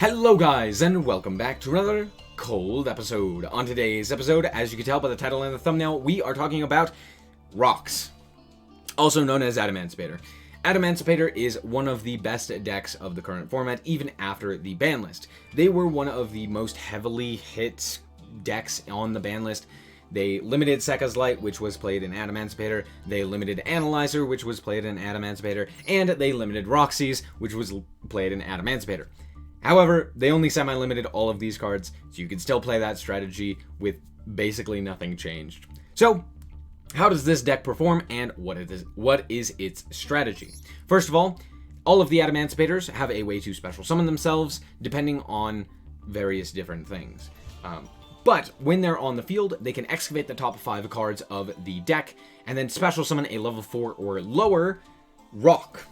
Hello guys, and welcome back to another cold episode. On today's episode, as you can tell by the title and the thumbnail, we are talking about rocks, also known as Adamancipator. Adamancipator is one of the best decks of the current format, even after the ban list. They were one of the most heavily hit decks on the ban list. They limited Sekka's Light, which was played in Adamancipator, they limited Analyzer, which was played in Adamancipator, and they limited Roxy's, which was played in Adamancipator. However, they only semi-limited all of these cards, so you can still play that strategy with basically nothing changed. So, how does this deck perform, and what is its strategy? First of all of the Adamancipators have a way to special summon themselves, depending on various different things. But when they're on the field, they can excavate the top 5 cards of the deck, and then special summon a level 4 or lower rock.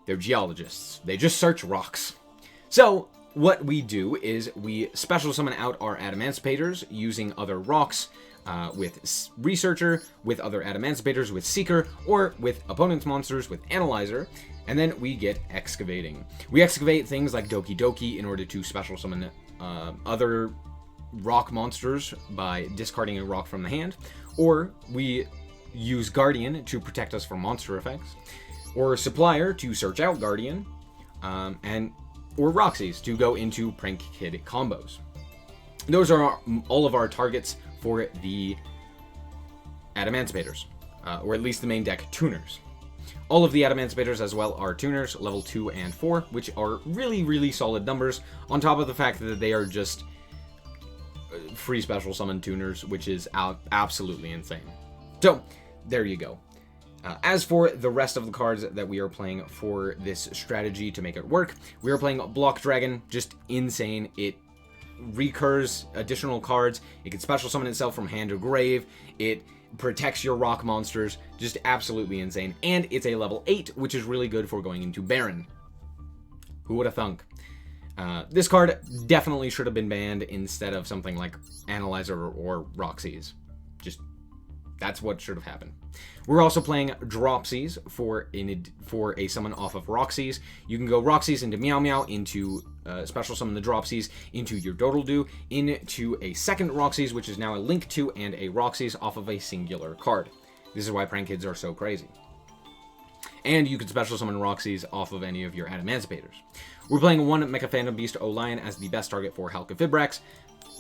They're geologists. They just search rocks. So, what we do is we special summon out our Adamancipators using other rocks with Researcher, with other Adamancipators with Seeker, or with opponent's monsters with Analyzer, and then we get Excavating. We excavate things like Doki Doki in order to special summon other rock monsters by discarding a rock from the hand, or we use Guardian to protect us from monster effects, or Supplier to search out Guardian, or Roxy's to go into Prank Kid combos. Those are all of our targets for the Adamancipators, or at least the main deck tuners. All of the Adamancipators as well are tuners, level 2 and 4, which are really solid numbers, on top of the fact that they are just free special summon tuners, which is absolutely insane. So, there you go. As for the rest of the cards that we are playing for this strategy to make it work, we are playing Block Dragon, just insane. It recurs additional cards, it can special summon itself from hand or grave, it protects your rock monsters, just absolutely insane. And it's a level 8, which is really good for going into Baron. Who would have thunk? This card definitely should have been banned instead of something like Analyzer or Roxy's. Just, that's what should have happened. We're also playing Dropsies for a summon off of Roxy's. You can go Roxy's into Meow Meow, into special summon the Dropsies, into your Doodle-Doo, into a second Roxy's, which is now a Link 2 and a Roxy's off of a singular card. This is why Prank Kids are so crazy. And you can special summon Roxy's off of any of your Adamancipators. We're playing one Mecha Phantom Beast O-Lion as the best target for Halqifibrax.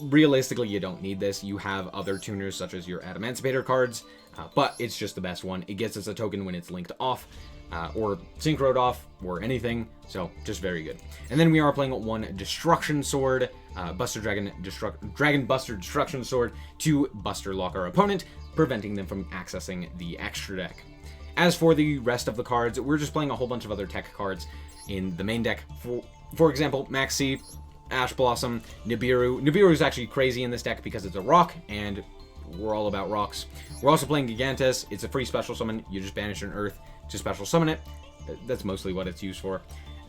Realistically, you don't need this. You have other tuners such as your Adamancipator cards, but it's just the best one. It gets us a token when it's linked off, or synchroed off, or anything, so just very good. And then we are playing one Destruction Sword, Dragon Buster Destruction Sword, to Buster Lock our opponent, preventing them from accessing the extra deck. As for the rest of the cards, we're just playing a whole bunch of other tech cards in the main deck. For example, Maxi, Ash Blossom, Nibiru. Nibiru is actually crazy in this deck because it's a rock, and we're all about rocks. We're also playing Gigantes. It's a free special summon. You just banish an Earth to special summon it. That's mostly what it's used for.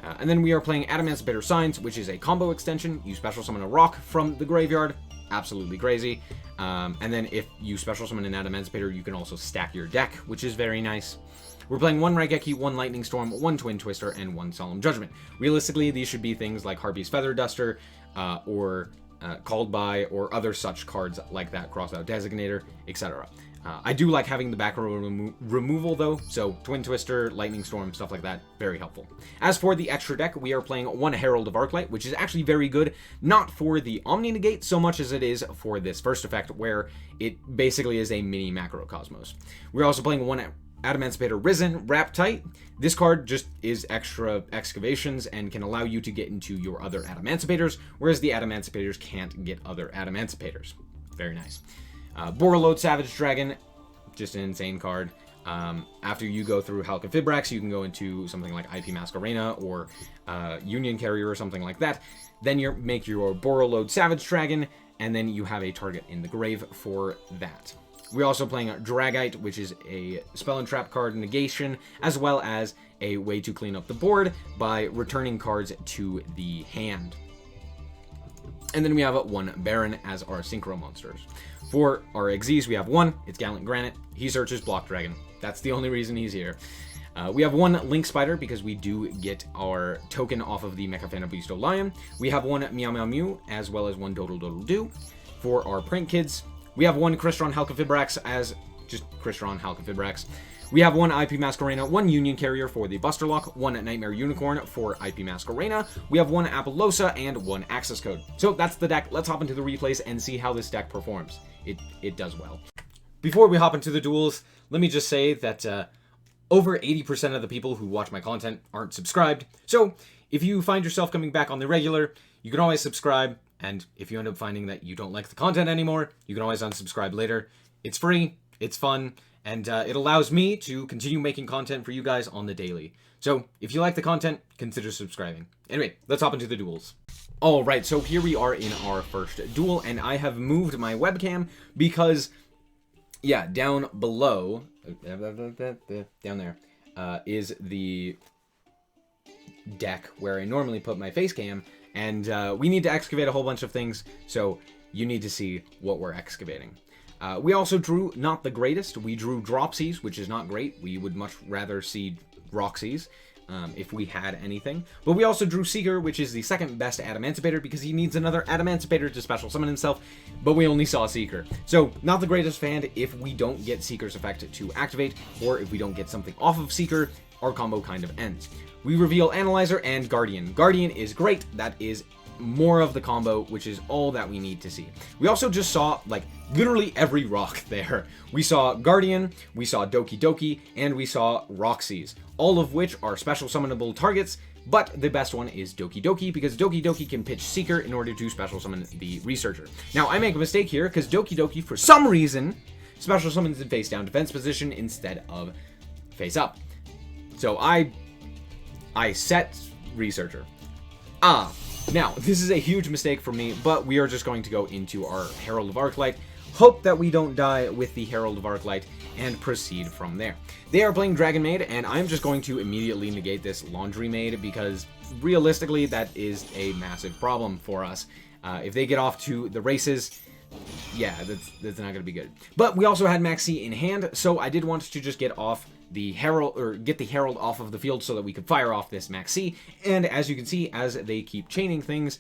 And then we are playing Adamancipator Signs, which is a combo extension. You special summon a rock from the graveyard. Absolutely crazy. And then if you special summon an Adamancipator, you can also stack your deck, which is very nice. We're playing one Raigeki, one Lightning Storm, one Twin Twister, and one Solemn Judgment. Realistically, these should be things like Harpy's Feather Duster, or Called By, or other such cards like that, Crossout Designator, etc. I do like having the back row removal though, so Twin Twister, Lightning Storm, stuff like that, very helpful. As for the extra deck, we are playing one Herald of Arclight, which is actually very good, not for the Omni Negate so much as it is for this first effect, where it basically is a mini Macrocosmos. We're also playing one Adamancipator Risen, Wrap Tight. This card just is extra excavations and can allow you to get into your other Adamancipators, whereas the Adamancipators can't get other Adamancipators. Very nice. Borreload Savage Dragon, just an insane card. After you go through Halqifibrax, you can go into something like IP Masquerena or Union Carrier or something like that. Then you make your Borreload Savage Dragon, and then you have a target in the grave for that. We're also playing Dragite, which is a spell and trap card negation, as well as a way to clean up the board by returning cards to the hand. And then we have one Baron as our synchro monsters. For our Xyz, we have one. It's Gallant Granite. He searches Block Dragon. That's the only reason he's here. We have one Link Spider because we do get our token off of the Mechafanabisto Lion. We have one Meow Meow Mew as well as one Doodle Doodle Doo for our Prank Kids. We have one Crystron Halcafibrax as just Crystron Halcafibrax. We have one IP Masquerena, one Union Carrier for the Buster Lock, one Nightmare Unicorn for IP Masquerena. We have one Apollosa and one Access Code. So that's the deck. Let's hop into the replays and see how this deck performs. It does well. Before we hop into the duels, let me just say that over 80% of the people who watch my content aren't subscribed. So if you find yourself coming back on the regular, you can always subscribe. And if you end up finding that you don't like the content anymore, you can always unsubscribe later. It's free, it's fun, and it allows me to continue making content for you guys on the daily. So if you like the content, consider subscribing. Anyway, let's hop into the duels. Alright, so here we are in our first duel, and I have moved my webcam because, yeah, down below, down there, is the deck where I normally put my face cam, and we need to excavate a whole bunch of things, so you need to see what we're excavating. We also drew not the greatest. We drew Dropsies, which is not great. We would much rather see Roxies if we had anything. But we also drew Seeker, which is the second best Adamancipator because he needs another Adamancipator to special summon himself, but we only saw Seeker. So, not the greatest fan if we don't get Seeker's effect to activate, or if we don't get something off of Seeker, our combo kind of ends. We reveal Analyzer and Guardian. Guardian is great. That is more of the combo, which is all that we need to see. We also just saw, like, literally every rock there. We saw Guardian, we saw Doki Doki, and we saw Roxies, all of which are special summonable targets, but the best one is Doki Doki, because Doki Doki can pitch Seeker in order to special summon the Researcher. Now, I make a mistake here, because Doki Doki, for some reason, special summons in face down defense position instead of face up. So I set Researcher. Now, this is a huge mistake for me, but we are just going to go into our Herald of Arclight, hope that we don't die with the Herald of Arclight, and proceed from there. They are playing Dragon Maid, and I'm just going to immediately negate this Laundry Maid, because realistically, that is a massive problem for us. If they get off to the races, yeah, that's not going to be good. But we also had Maxi in hand, so I did want to just get off the Herald, or get the Herald off of the field so that we could fire off this Maxi. And as you can see, as they keep chaining things,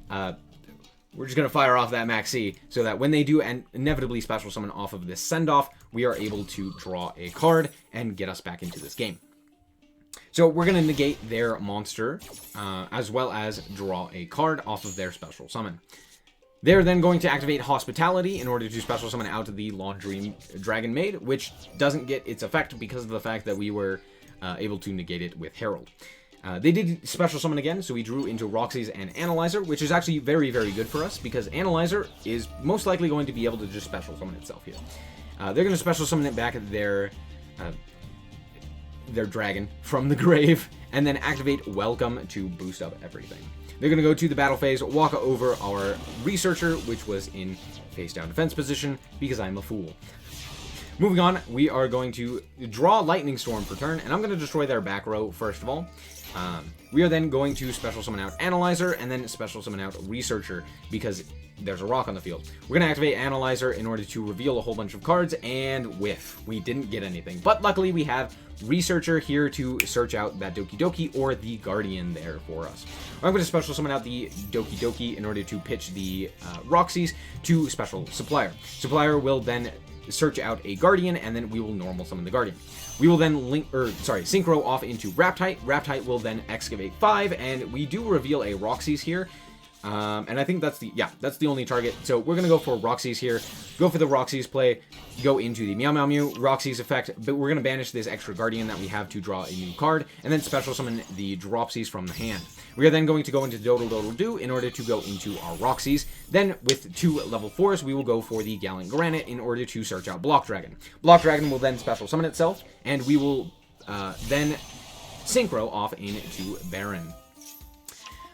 we're just going to fire off that Maxi so that when they do inevitably special summon off of this send-off, we are able to draw a card and get us back into this game. So we're going to negate their monster, as well as draw a card off of their special summon. They're then going to activate Hospitality in order to special summon out the Laundry Dragon Maid, which doesn't get its effect because of the fact that we were able to negate it with Herald. They did special summon again, so we drew into Roxies and Analyzer, which is actually very, very good for us because Analyzer is most likely going to be able to just special summon itself here. They're going to special summon it back at their dragon from the grave, and then activate Welcome to boost up everything. They're going to go to the battle phase, walk over our Researcher, which was in face down defense position, because I'm a fool. Moving on, we are going to draw Lightning Storm for turn, and I'm going to destroy their back row first of all. We are then going to special summon out Analyzer, and then special summon out Researcher, because there's a rock on the field. We're going to activate Analyzer in order to reveal a whole bunch of cards, and whiff. We didn't get anything, but luckily we have Researcher here to search out that Doki Doki or the Guardian there for us. I'm going to special summon out the Doki Doki in order to pitch the Roxies to special Supplier. Supplier will then search out a Guardian, and then we will normal summon the Guardian. We will then synchro off into Raptite. Raptite will then excavate 5, and we do reveal a Roxies here. And I think that's the only target. So we're going to go for Roxies here. Go for the Roxies play. Go into the Meow Meow Mew Roxies effect. But we're going to banish this extra Guardian that we have to draw a new card. And then special summon the Dropsies from the hand. We are then going to go into Doodle Doodle Doo in order to go into our Roxies. Then with 2 level 4s, we will go for the Gallant Granite in order to search out Block Dragon. Block Dragon will then special summon itself. And we will then synchro off into Baron.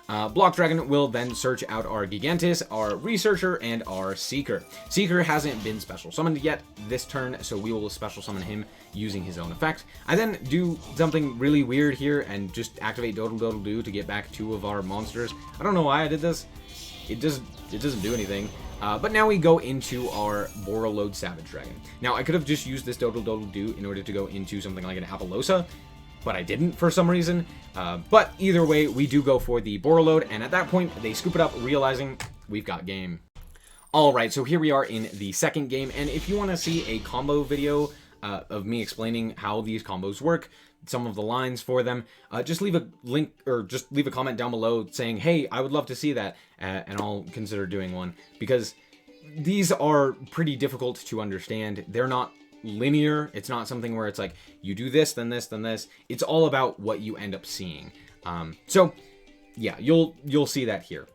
Block Dragon will then search out our Gigantis, our Researcher, and our Seeker. Seeker hasn't been special summoned yet this turn, so we will special summon him using his own effect. I then do something really weird here and just activate Doodle Doodle Doo to get back 2 of our monsters. I don't know why I did this. It doesn't do anything. But now we go into our Borreload Savage Dragon. Now, I could have just used this Doodle Doodle Doo in order to go into something like an Apollosa, but I didn't for some reason. But either way, we do go for the Borreload, and at that point, they scoop it up, realizing we've got game. Alright, so here we are in the second game, and if you want to see a combo video of me explaining how these combos work, some of the lines for them, just leave a link, or just leave a comment down below saying, hey, I would love to see that, and I'll consider doing one, because these are pretty difficult to understand. They're not linear. It's not something where it's like, you do this, then this, then this. It's all about what you end up seeing. So, yeah, you'll see that here.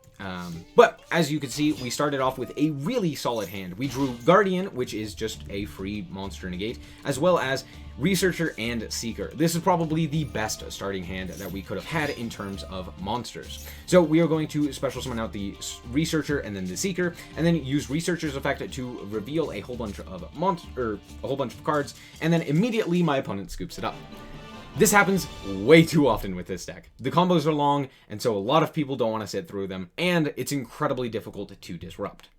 But as you can see, we started off with a really solid hand. We drew Guardian, which is just a free monster negate, as well as Researcher and Seeker. This is probably the best starting hand that we could have had in terms of monsters. So we are going to special summon out the Researcher and then the Seeker, and then use Researcher's effect to reveal a whole bunch of cards, and then immediately my opponent scoops it up. This happens way too often with this deck. The combos are long, and so a lot of people don't want to sit through them, and it's incredibly difficult to disrupt.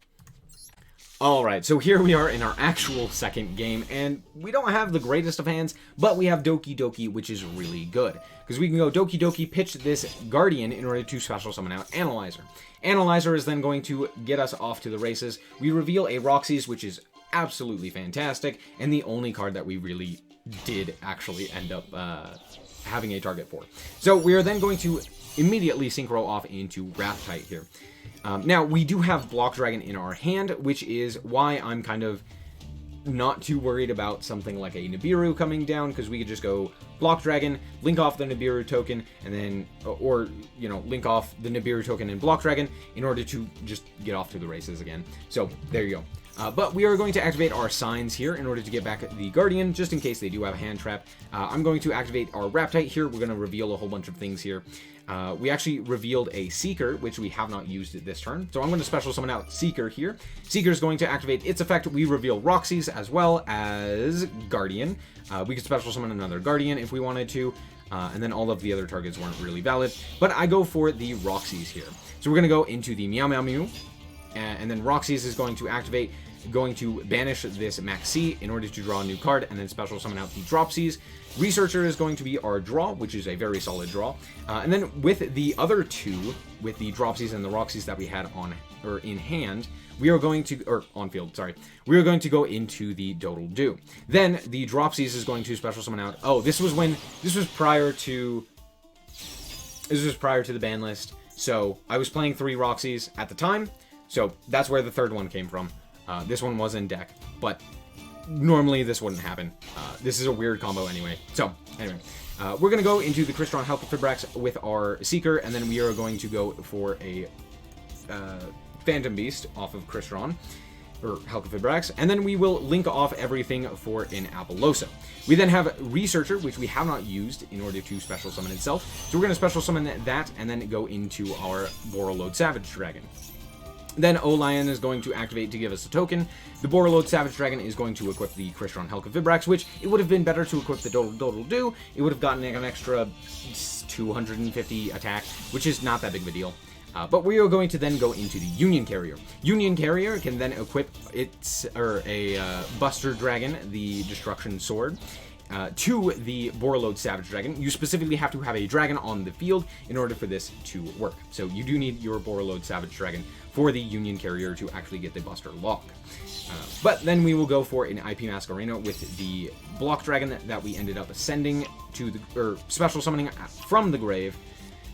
Alright, so here we are in our actual second game, and we don't have the greatest of hands, but we have Doki Doki, which is really good. Because we can go Doki Doki, pitch this Guardian in order to special summon out Analyzer. Analyzer is then going to get us off to the races. We reveal a Roxy's, which is absolutely fantastic, and the only card that we really did actually end up having a target for. So we are then going to immediately synchro off into Wrathtite here. Now, we do have Block Dragon in our hand, which is why I'm kind of not too worried about something like a Nibiru coming down, because we could just go Block Dragon, link off the Nibiru token, and then, or, you know, link off the Nibiru token and Block Dragon in order to just get off to the races again. So, there you go. But we are going to activate our signs here in order to get back the Guardian, just in case they do have a hand trap. I'm going to activate our Wrathtite here. We're going to reveal a whole bunch of things here. We actually revealed a Seeker, which we have not used this turn. So I'm going to special summon out Seeker here. Seeker is going to activate its effect. We reveal Roxy's as well as Guardian. We could special summon another Guardian if we wanted to. And then all of the other targets weren't really valid. But I go for the Roxy's here. So we're going to go into the Meow Meow Mew. And then Roxy's is going to activate, going to banish this Maxi in order to draw a new card, and then special summon out the Dropsies. Researcher is going to be our draw, which is a very solid draw. And then with the other two, with the Dropsies and the Roxy's that we had on, or in hand, we are going to, or on field, sorry, we are going to go into the Doodle Doo. Then the Dropsies is going to special summon out, oh, this was prior to the ban list. So I was playing 3 Roxy's at the time. So that's where the third one came from. This one was in deck, but normally this wouldn't happen. This is a weird combo anyway. So, anyway, we're going to go into the Crystron Halqifibrax with our Seeker, and then we are going to go for a Phantom Beast off of Crystron, or Halqifibrax, and then we will link off everything for an Apollosa. We then have Researcher, which we have not used in order to special summon itself. So we're going to special summon that, and then go into our Borreload Savage Dragon. Then Olion is going to activate to give us a token. The Borreload Savage Dragon is going to equip the Crystron Halqifibrax, which it would have been better to equip the Doodle Doo. It would have gotten an extra 250 attack, which is not that big of a deal. But we are going to then go into the Union Carrier. Union Carrier can then equip a Buster Dragon, the Destruction Sword, to the Borreload Savage Dragon. You specifically have to have a dragon on the field in order for this to work. So you do need your Borreload Savage Dragon for the Union Carrier to actually get the Buster lock. But then we will go for an IP Masquerena with the Block Dragon that we ended up ascending to the, or special summoning from the grave.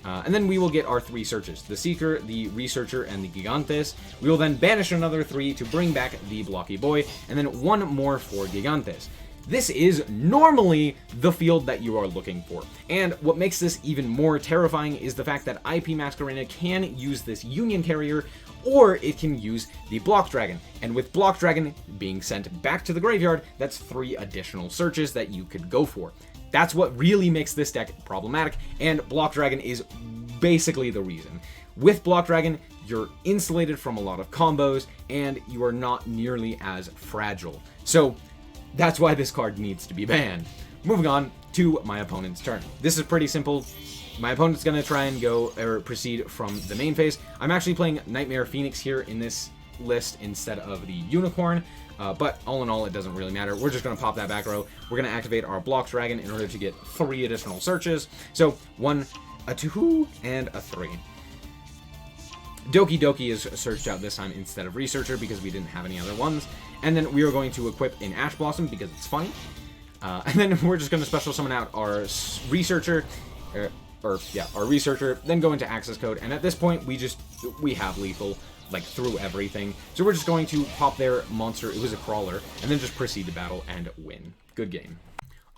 And then we will get our 3 searches, the Seeker, the Researcher, and the Gigantes. We will then banish another 3 to bring back the Blocky Boy, and then 1 more for Gigantes. This is normally the field that you are looking for. And what makes this even more terrifying is the fact that IP Masquerena can use this Union Carrier, or it can use the Block Dragon. And with Block Dragon being sent back to the graveyard, that's 3 additional searches that you could go for. That's what really makes this deck problematic, and Block Dragon is basically the reason. With Block Dragon, you're insulated from a lot of combos, and you are not nearly as fragile. So that's why this card needs to be banned. Moving on to my opponent's turn. This is pretty simple. My opponent's going to try and go, or proceed from the main phase. I'm actually playing Nightmare Phoenix here in this list instead of the unicorn. But all in all, it doesn't really matter. We're just going to pop that back row. We're going to activate our block dragon in order to get 3 additional searches. So 1, a 2, and a 3. Doki Doki is searched out this time instead of Researcher because we didn't have any other ones. And then we are going to equip in Ash Blossom because it's funny. And then we're just going to special summon out our Researcher, our Researcher, then go into Access Code. And at this point, we have lethal, like, through everything. So we're just going to pop their monster, it was a crawler, and then just proceed to battle and win. Good game.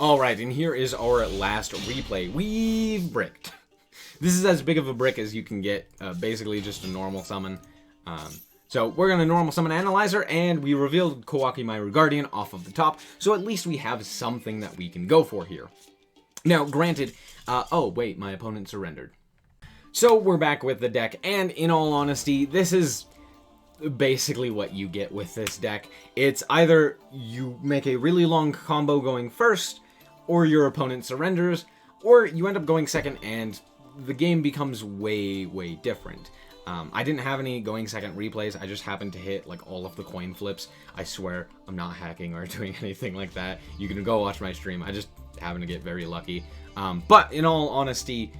Alright, and here is our last replay. We've bricked. This is as big of a brick as you can get, basically just a normal summon. So we're going to normal summon Analyzer, and we revealed Kawaki Myru Guardian off of the top, so at least we have something that we can go for here. Now, granted, oh wait, my opponent surrendered. So we're back with the deck, and in all honesty, this is basically what you get with this deck. It's either you make a really long combo going first, or your opponent surrenders, or you end up going second and the game becomes way, way different. I didn't have any going second replays. I just happened to hit like all of the coin flips. I swear I'm not hacking or doing anything like that. You can go watch my stream. I just happen to get very lucky. But in all honesty,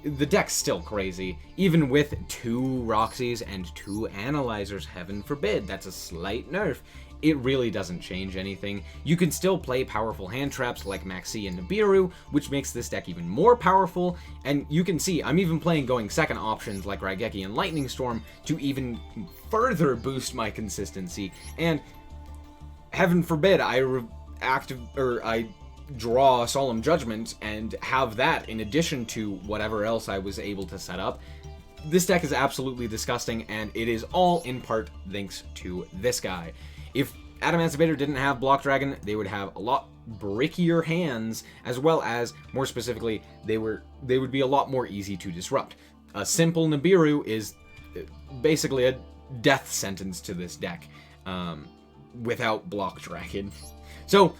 the deck's still crazy. Even with 2 Roxys and 2 Analyzers, heaven forbid, that's a slight nerf. It really doesn't change anything. You can still play powerful hand traps like Maxi and Nibiru, which makes this deck even more powerful, and you can see I'm even playing going second options like Raigeki and Lightning Storm to even further boost my consistency, and heaven forbid I draw Solemn Judgment and have that in addition to whatever else I was able to set up. This deck is absolutely disgusting, and it is all in part thanks to this guy. If Adamancipator didn't have Block Dragon, they would have a lot brickier hands, as well as, more specifically, they would be a lot more easy to disrupt. A simple Nibiru is basically a death sentence to this deck, without Block Dragon. So,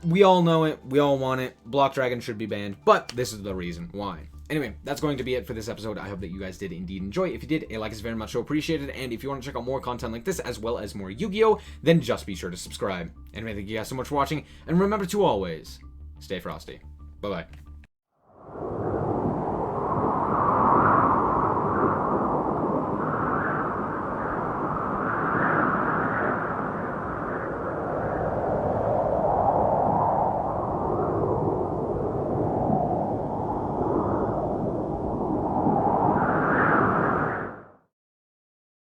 we all know it, we all want it, Block Dragon should be banned, but this is the reason why. Anyway, that's going to be it for this episode. I hope that you guys did indeed enjoy. If you did, a like is very much so appreciated, and if you want to check out more content like this, as well as more Yu-Gi-Oh!, then just be sure to subscribe. Anyway, thank you guys so much for watching, and remember to always stay frosty. Bye-bye.